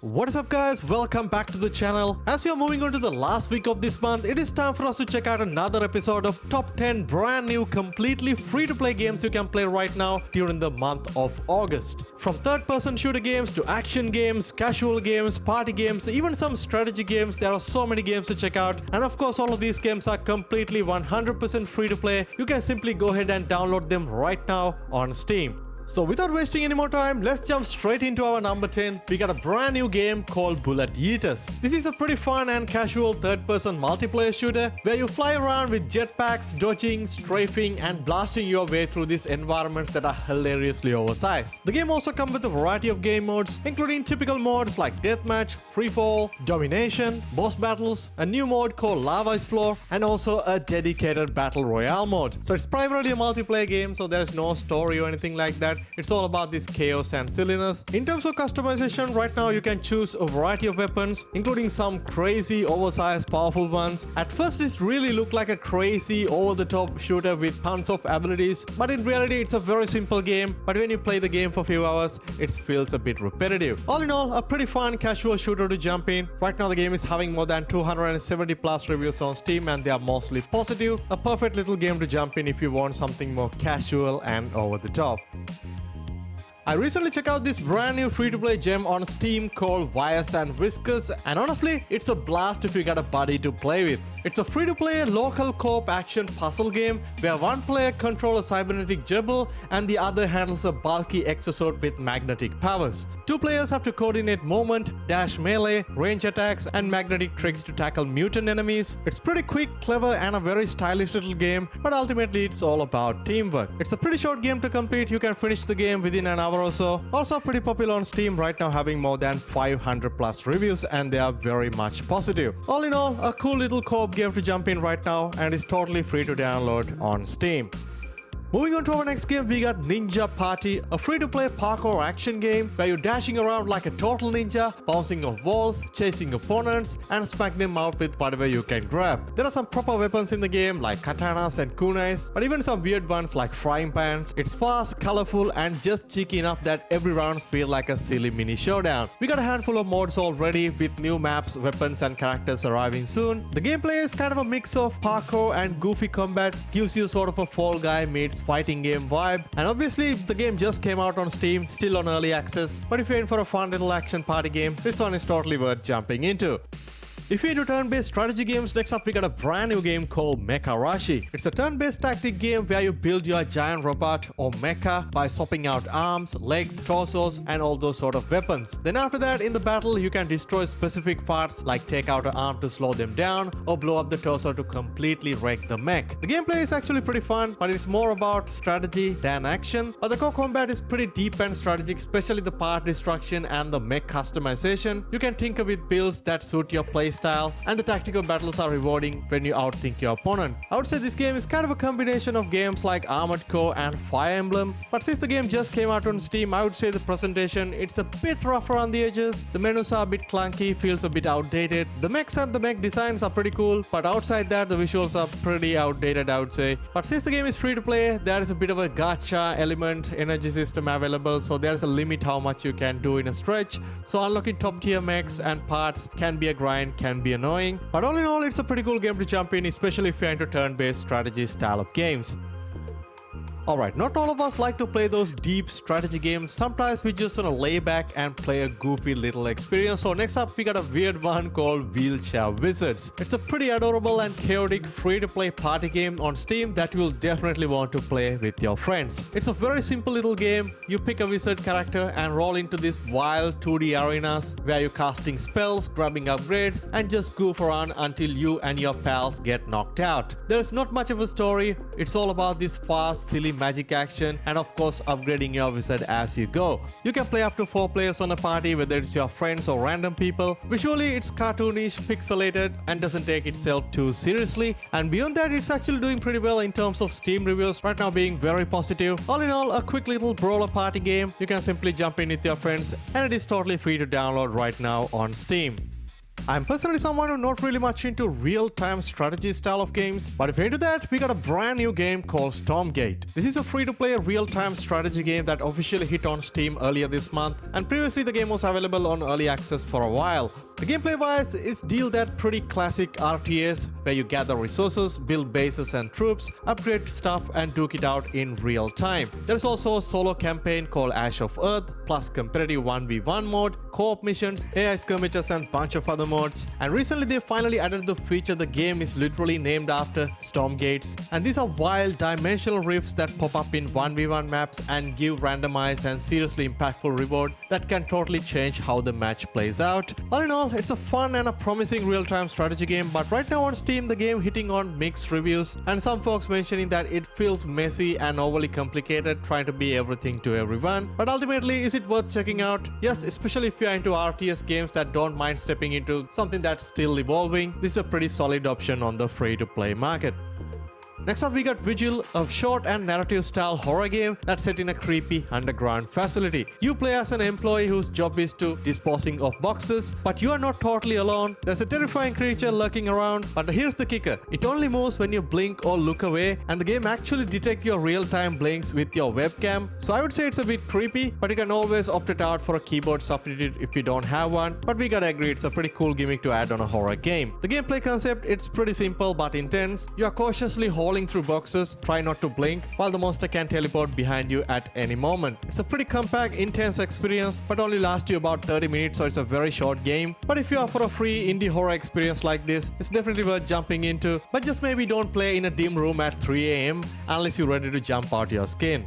What is up guys, welcome back to the channel. As you're moving on to the last week of this month, it is time for us to check out another episode of top 10 brand new completely free to play games you can play right now during the month of August. From third person shooter games to action games, casual games, party games, even some strategy games, there are so many games to check out. And of course all of these games are completely 100% free to play. You can simply go ahead and download them right now on Steam. So without wasting any more time, let's jump straight into our number 10. We got a brand new game called Bullet Yeeters. This is a pretty fun and casual third-person multiplayer shooter where you fly around with jetpacks, dodging, strafing and blasting your way through these environments that are hilariously oversized. The game also comes with a variety of game modes, including typical modes like Deathmatch, Freefall, Domination, Boss Battles, a new mode called Lava is Floor, and also a dedicated Battle Royale mode. So it's primarily a multiplayer game, so there's no story or anything like that. It's all about this chaos and silliness. In terms of customization, right now you can choose a variety of weapons, including some crazy, oversized, powerful ones. At first, this really looked like a crazy, over-the-top shooter with tons of abilities, but in reality, it's a very simple game. But when you play the game for a few hours, it feels a bit repetitive. All in all, a pretty fun, casual shooter to jump in. Right now, the game is having more than 270 plus reviews on Steam, and they are mostly positive. A perfect little game to jump in if you want something more casual and over the top. I recently checked out this brand new free-to-play gem on Steam called Yeeters and Whiskers, and honestly, it's a blast if you got a buddy to play with. It's a free-to-play local co-op action puzzle game where one player controls a cybernetic gerbil and the other handles a bulky exosuit with magnetic powers. Two players have to coordinate movement, dash melee, range attacks, and magnetic tricks to tackle mutant enemies. It's pretty quick, clever, and a very stylish little game, but ultimately it's all about teamwork. It's a pretty short game to complete. You can finish the game within an hour or so. Also pretty popular on Steam right now, having more than 500 plus reviews, and they are very much positive. All in all, a cool little co-op game to jump in right now, and it's totally free to download on Steam. Moving on to our next game, we got Ninja Party, a free-to-play parkour action game where you're dashing around like a total ninja, bouncing off walls, chasing opponents, and smack them out with whatever you can grab. There are some proper weapons in the game like katanas and kunais, but even some weird ones like frying pans. It's fast, colorful, and just cheeky enough that every round feels like a silly mini showdown. We got a handful of modes already with new maps, weapons, and characters arriving soon. The gameplay is kind of a mix of parkour and goofy combat, gives you sort of a Fall Guy meets fighting game vibe, and obviously the game just came out on Steam, still on early access, but if you're in for a fun little action party game, this one is totally worth jumping into. If you're into turn-based strategy games, next up we got a brand new game called Mecharashi. It's a turn-based tactic game where you build your giant robot or mecha by swapping out arms, legs, torsos, and all those sort of weapons. Then after that, in the battle, you can destroy specific parts like take out an arm to slow them down or blow up the torso to completely wreck the mech. The gameplay is actually pretty fun, but it's more about strategy than action. But the core combat is pretty deep and strategic, especially the part destruction and the mech customization. You can tinker with builds that suit your playstyle, and the tactical battles are rewarding when you outthink your opponent. I would say this game is kind of a combination of games like Armored Core and Fire Emblem, but since the game just came out on Steam, I would say the presentation, it's a bit rough around the edges. The menus are a bit clunky, feels a bit outdated. The mechs and the mech designs are pretty cool, but outside that, the visuals are pretty outdated, I would say. But since the game is free to play, there is a bit of a gacha element, energy system available, so there's a limit how much you can do in a stretch. So unlocking top tier mechs and parts can be a grind, can be annoying, but all in all, it's a pretty cool game to jump in, especially if you're into turn-based strategy style of games. Alright, not all of us like to play those deep strategy games. Sometimes we just want to lay back and play a goofy little experience. So next up we got a weird one called Wheelchair Wizards. It's a pretty adorable and chaotic free-to-play party game on Steam that you will definitely want to play with your friends. It's a very simple little game. You pick a wizard character and roll into these wild 2D arenas where you're casting spells, grabbing upgrades, and just goof around until you and your pals get knocked out. There's not much of a story. It's all about this fast, silly magic action, and of course upgrading your wizard as you go. You can play up to 4 players on a party, whether it's your friends or random people. Visually it's cartoonish, pixelated, and doesn't take itself too seriously, and beyond that it's actually doing pretty well in terms of Steam reviews right now being very positive. All in all, a quick little brawler party game. You can simply jump in with your friends, and it is totally free to download right now on Steam. I'm personally someone who's not really much into real-time strategy style of games, but if you're into that, we got a brand new game called Stormgate. This is a free-to-play real-time strategy game that officially hit on Steam earlier this month, and previously the game was available on early access for a while. The gameplay-wise is deal that pretty classic RTS where you gather resources, build bases and troops, upgrade stuff and duke it out in real time. There's also a solo campaign called Ash of Earth, plus competitive 1v1 mode, co-op missions, AI skirmishes and bunch of other modes. And recently they finally added the feature the game is literally named after, Stormgates. And these are wild dimensional rifts that pop up in 1v1 maps and give randomized and seriously impactful reward that can totally change how the match plays out. All in all, it's a fun and a promising real-time strategy game, but right now on Steam the game hitting on mixed reviews and some folks mentioning that it feels messy and overly complicated trying to be everything to everyone. But ultimately, is it worth checking out? Yes, especially if you're into RTS games that don't mind stepping into something that's still evolving. This is a pretty solid option on the free-to-play market. Next up we got Vigil, a short and narrative style horror game that's set in a creepy underground facility. You play as an employee whose job is to disposing of boxes, but you are not totally alone. There's a terrifying creature lurking around, but here's the kicker. It only moves when you blink or look away, and the game actually detects your real-time blinks with your webcam. So I would say it's a bit creepy, but you can always opt it out for a keyboard substitute if you don't have one. But we gotta agree it's a pretty cool gimmick to add on a horror game. The gameplay concept, it's pretty simple but intense. You are cautiously holding through boxes, try not to blink, while the monster can teleport behind you at any moment. It's a pretty compact, intense experience, but only lasts you about 30 minutes, so it's a very short game. But if you are for a free indie horror experience like this, it's definitely worth jumping into, but just maybe don't play in a dim room at 3 AM unless you're ready to jump out your skin.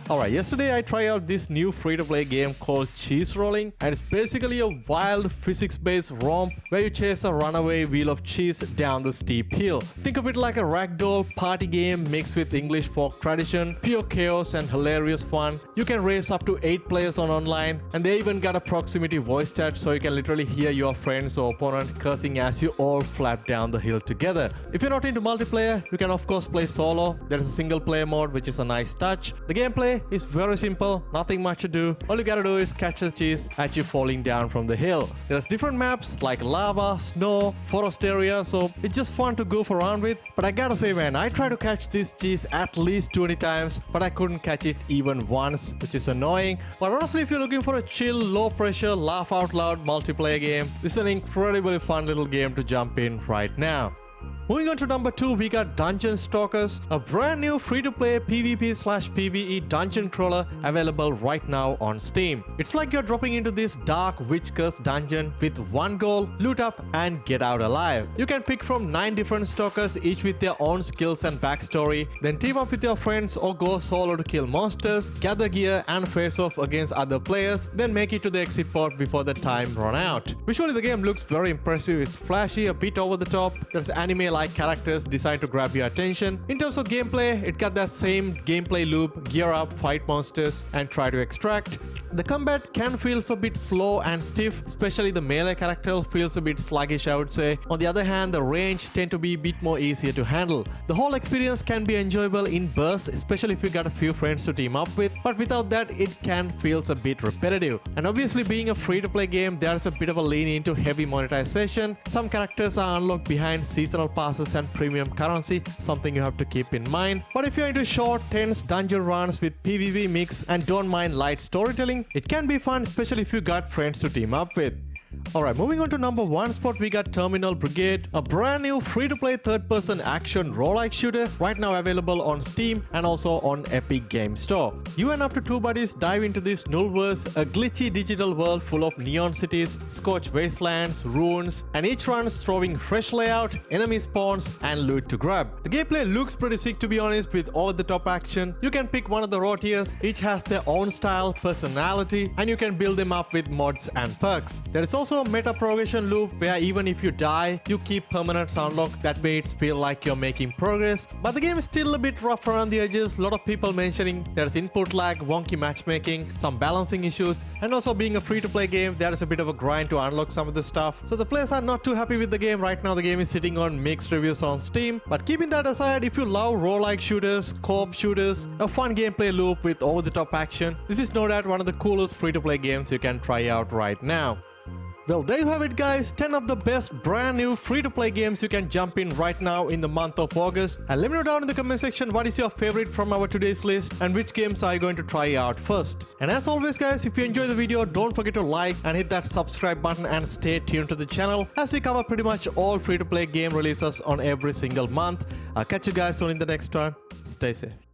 Alright, yesterday I tried out this new free-to-play game called Cheese Rolling, and it's basically a wild physics-based romp where you chase a runaway wheel of cheese down the steep hill. Think of it like a ragdoll party game mixed with English folk tradition, pure chaos and hilarious fun. You can race up to 8 players on online, and they even got a proximity voice chat so you can literally hear your friends or opponent cursing as you all flap down the hill together. If you're not into multiplayer, you can of course play solo. There is a single player mode which is a nice touch. The gameplay is very simple, nothing much to do. All you gotta do is catch the cheese as you falling down from the hill. There's different maps like lava, snow, forest area, so it's just fun to goof around with. But I gotta say man, I tried to catch this cheese at least 20 times, but I couldn't catch it even once, which is annoying. But honestly, if you're looking for a chill, low pressure, laugh out loud multiplayer game, this is an incredibly fun little game to jump in right now. Moving on to number 2, we got Dungeon Stalkers, a brand new free-to-play PvP/PvE dungeon crawler available right now on Steam. It's like you're dropping into this dark Whiskers dungeon with one goal, loot up and get out alive. You can pick from 9 different stalkers, each with their own skills and backstory, then team up with your friends or go solo to kill monsters, gather gear and face off against other players, then make it to the exit port before the time run out. Visually the game looks very impressive, it's flashy, a bit over the top, there's anime-like characters designed to grab your attention. In terms of gameplay, it got that same gameplay loop, gear up, fight monsters and try to extract. The combat can feel a bit slow and stiff, especially the melee character feels a bit sluggish I would say. On the other hand, the range tend to be a bit more easier to handle. The whole experience can be enjoyable in bursts, especially if you got a few friends to team up with, but without that it can feel a bit repetitive. And obviously being a free-to-play game, there's a bit of a lean into heavy monetization. Some characters are unlocked behind seasonal passes and premium currency, something you have to keep in mind. But if you're into short, tense dungeon runs with PvP mix and don't mind light storytelling, it can be fun, especially if you got friends to team up with. Alright, moving on to number 1 spot, we got Terminull Brigade, a brand new free-to-play third-person action roguelike shooter right now available on Steam and also on Epic Games Store. You and up to 2 buddies dive into this nullverse, a glitchy digital world full of neon cities, scorched wastelands, ruins, and each run throwing fresh layout, enemy spawns, and loot to grab. The gameplay looks pretty sick to be honest, with over-the-top action. You can pick one of the raw tiers, each has their own style, personality, and you can build them up with mods and perks. There is also a meta progression loop where even if you die, you keep permanent unlocks that way it feel like you're making progress. But the game is still a bit rough around the edges, a lot of people mentioning there's input lag, wonky matchmaking, some balancing issues, and also being a free-to-play game, there is a bit of a grind to unlock some of the stuff. So the players are not too happy with the game. Right now the game is sitting on mixed reviews on Steam. But keeping that aside, if you love roguelike shooters, co-op shooters, a fun gameplay loop with over-the-top action, this is no doubt one of the coolest free-to-play games you can try out right now. Well, there you have it guys, 10 of the best brand new free-to-play games you can jump in right now in the month of August. And let me know down in the comment section what is your favorite from our today's list and which games are you going to try out first. And as always guys, if you enjoy the video, don't forget to like and hit that subscribe button and stay tuned to the channel as we cover pretty much all free-to-play game releases on every single month. I'll catch you guys soon in the next one. Stay safe.